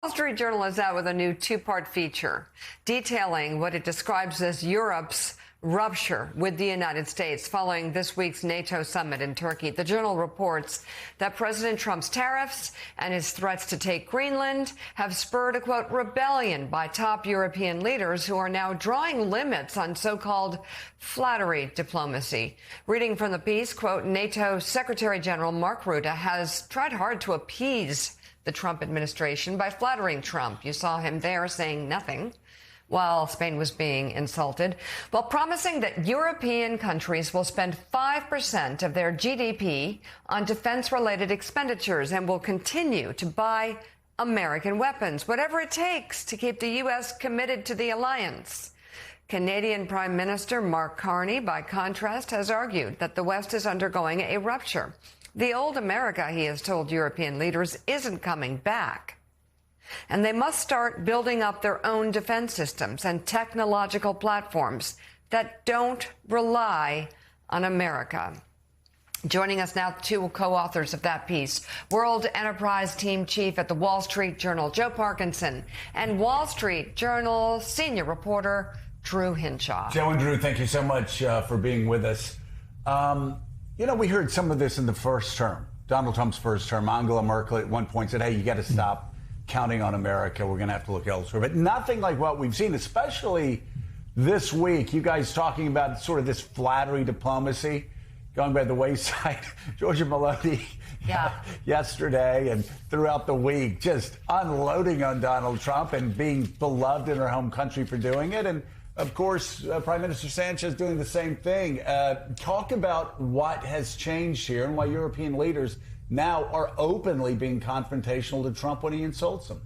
Wall Street Journal is out with a new two-part feature detailing what it describes as Europe's rupture with the United States following this week's NATO summit in Turkey. The Journal reports that President Trump's tariffs and his threats to take Greenland have spurred a, quote, rebellion by top European leaders who are now drawing limits on so-called flattery diplomacy. Reading from the piece, quote, NATO Secretary General Mark Rutte has tried hard to appease the Trump administration by flattering Trump. You saw him there saying nothing while Spain was being insulted, while promising that European countries will spend 5% of their GDP on defense-related expenditures and will continue to buy American weapons, whatever it takes to keep the U.S. committed to the alliance. Canadian Prime Minister Mark Carney, by contrast, has argued that the West is undergoing a rupture. The old America, he has told European leaders, isn't coming back. And they must start building up their own defense systems and technological platforms that don't rely on America. Joining us now, two co-authors of that piece, World Enterprise Team Chief at the Wall Street Journal, Joe Parkinson, and Wall Street Journal senior reporter, Drew Hinshaw. Joe and Drew, thank you so much for being with us. You know, we heard some of this in the first term, Donald Trump's first term. Angela Merkel at one point said, hey, you got to stop counting on America. We're going to have to look elsewhere. But nothing like what we've seen, especially this week. You guys talking about sort of this flattery diplomacy going by the wayside. Georgia Meloni yesterday and throughout the week just unloading on Donald Trump and being beloved in her home country for doing it. And of course, Prime Minister Sanchez doing the same thing. Talk about what has changed here and why European leaders now are openly being confrontational to Trump when he insults them.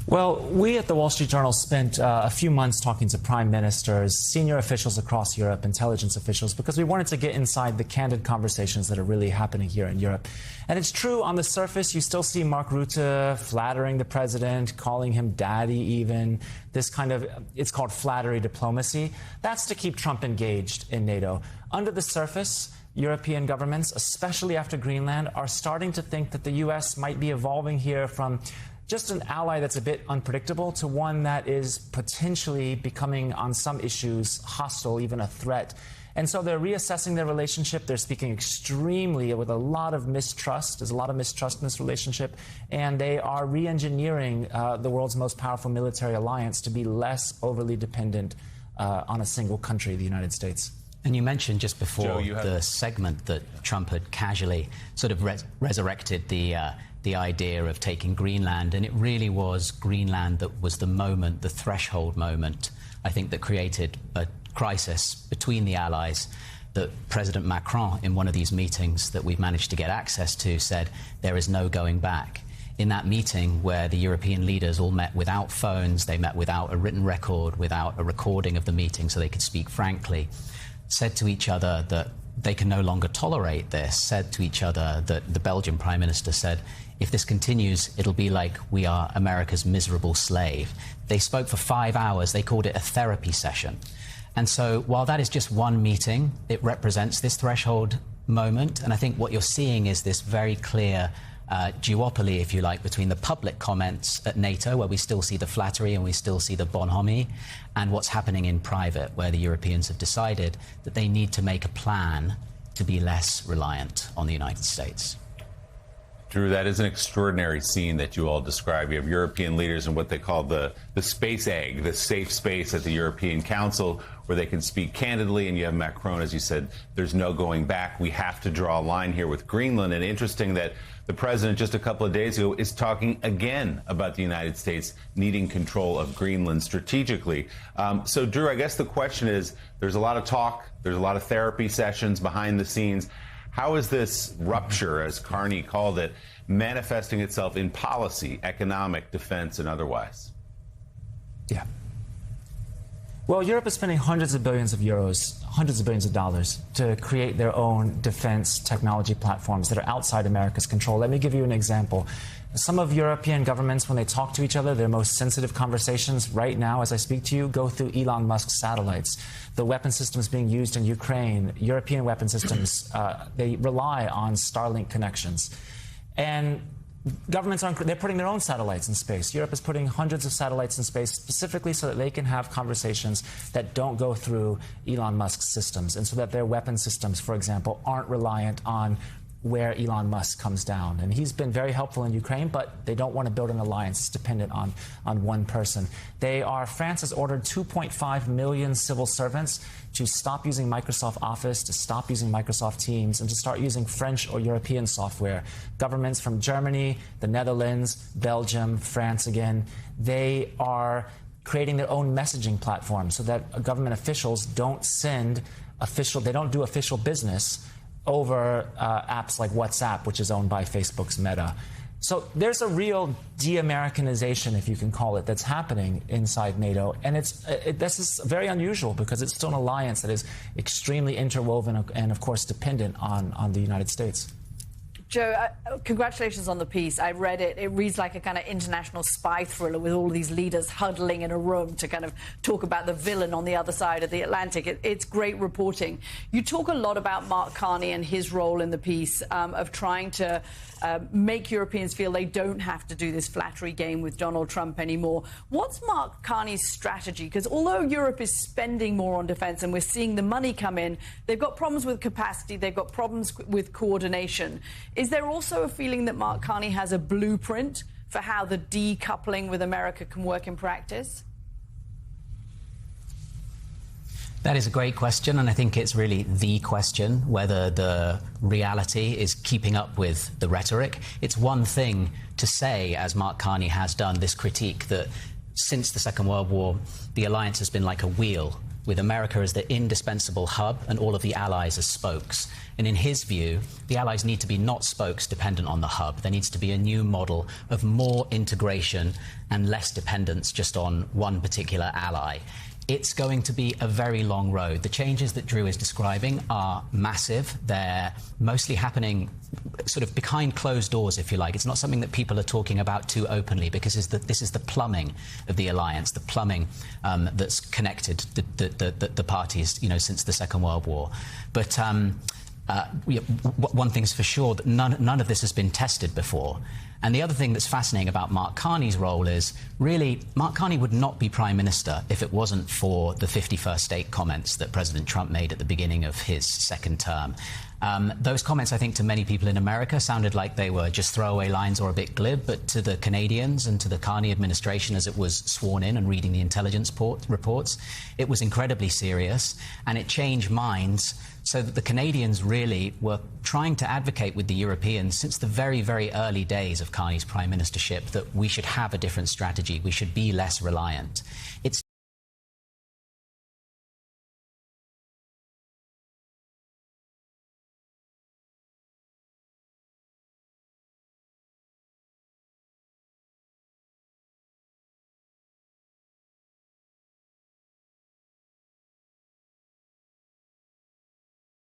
Well, we at the Wall Street Journal spent a few months talking to prime ministers, senior officials across Europe, intelligence officials, because we wanted to get inside the candid conversations that are really happening here in Europe. And it's true, on the surface, you still see Mark Rutte flattering the president, calling him daddy even, this kind of, it's called flattery diplomacy. That's to keep Trump engaged in NATO. Under the surface, European governments, especially after Greenland, are starting to think that the U.S. might be evolving here from just an ally that's a bit unpredictable to one that is potentially becoming, on some issues, hostile, even a threat. And so they're reassessing their relationship. They're speaking extremely with a lot of mistrust. There's a lot of mistrust in this relationship. And they are re-engineering the world's most powerful military alliance to be less overly dependent on a single country, the United States. And you mentioned just before the segment that Trump had casually sort of resurrected the idea of taking Greenland, and it really was Greenland that was the moment, the threshold moment, I think, that created a crisis between the allies. That President Macron, in one of these meetings that we've managed to get access to, said there is no going back. In that meeting where the European leaders all met without phones, they met without a written record, without a recording of the meeting so they could speak frankly, said to each other that they can no longer tolerate this, said to each other that the Belgian Prime Minister said, if this continues, it'll be like we are America's miserable slave. They spoke for 5 hours. They called it a therapy session. And so while that is just one meeting, it represents this threshold moment. And I think what you're seeing is this very clear duopoly, if you like, between the public comments at NATO, where we still see the flattery and we still see the bonhomie, and what's happening in private, where the Europeans have decided that they need to make a plan to be less reliant on the United States. Drew, that is an extraordinary scene that you all describe. You have European leaders in what they call the space egg, the safe space at the European Council, where they can speak candidly. And you have Macron, as you said, there's no going back. We have to draw a line here with Greenland. And interesting that the president just a couple of days ago is talking again about the United States needing control of Greenland strategically. So, Drew, I guess the question is, there's a lot of talk, there's a lot of therapy sessions behind the scenes. How is this rupture, as Carney called it, manifesting itself in policy, economic, defense, and otherwise? Yeah. Well, Europe is spending hundreds of billions of euros, hundreds of billions of dollars to create their own defense technology platforms that are outside America's control. Let me give you an example. Some of European governments, when they talk to each other, their most sensitive conversations right now, as I speak to you, go through Elon Musk's satellites. The weapon systems being used in Ukraine, European weapon systems, they rely on Starlink connections. And governments they're putting their own satellites in space. Europe is putting hundreds of satellites in space specifically so that they can have conversations that don't go through Elon Musk's systems, and so that their weapon systems, for example, aren't reliant on where Elon Musk comes down. And he's been very helpful in Ukraine, but they don't want to build an alliance dependent on one person. France has ordered 2.5 million civil servants to stop using Microsoft Office, to stop using Microsoft Teams, and to start using French or European software. Governments from Germany, the Netherlands, Belgium, France again, they are creating their own messaging platform so that government officials don't they don't do official business over apps like WhatsApp, which is owned by Facebook's Meta. So there's a real de-Americanization, if you can call it, that's happening inside NATO. And this is very unusual because it's still an alliance that is extremely interwoven and, of course, dependent on the United States. Joe, congratulations on the piece. I read it. It reads like a kind of international spy thriller with all of these leaders huddling in a room to kind of talk about the villain on the other side of the Atlantic. It's great reporting. You talk a lot about Mark Carney and his role in the piece of trying to make Europeans feel they don't have to do this flattery game with Donald Trump anymore. What's Mark Carney's strategy? Because although Europe is spending more on defense and we're seeing the money come in, they've got problems with capacity, they've got problems with coordination. Is there also a feeling that Mark Carney has a blueprint for how the decoupling with America can work in practice? That is a great question, and I think it's really the question, whether the reality is keeping up with the rhetoric. It's one thing to say, as Mark Carney has done, this critique that since the Second World War, the alliance has been like a wheel, with America as the indispensable hub and all of the allies as spokes. And in his view, the allies need to be not spokes dependent on the hub. There needs to be a new model of more integration and less dependence just on one particular ally. It's going to be a very long road. The changes that Drew is describing are massive. They're mostly happening sort of behind closed doors, if you like. It's not something that people are talking about too openly, because this is the plumbing of the alliance, the plumbing that's connected the parties, since the Second World War. But one thing's for sure, that none of this has been tested before. And the other thing that's fascinating about Mark Carney's role is, really, Mark Carney would not be Prime Minister if it wasn't for the 51st State comments that President Trump made at the beginning of his second term. Those comments, I think, to many people in America sounded like they were just throwaway lines or a bit glib, but to the Canadians and to the Carney administration as it was sworn in and reading the intelligence reports, it was incredibly serious, and it changed minds so that the Canadians really were trying to advocate with the Europeans since the very, very early days of Carney's prime ministership that we should have a different strategy, we should be less reliant. It's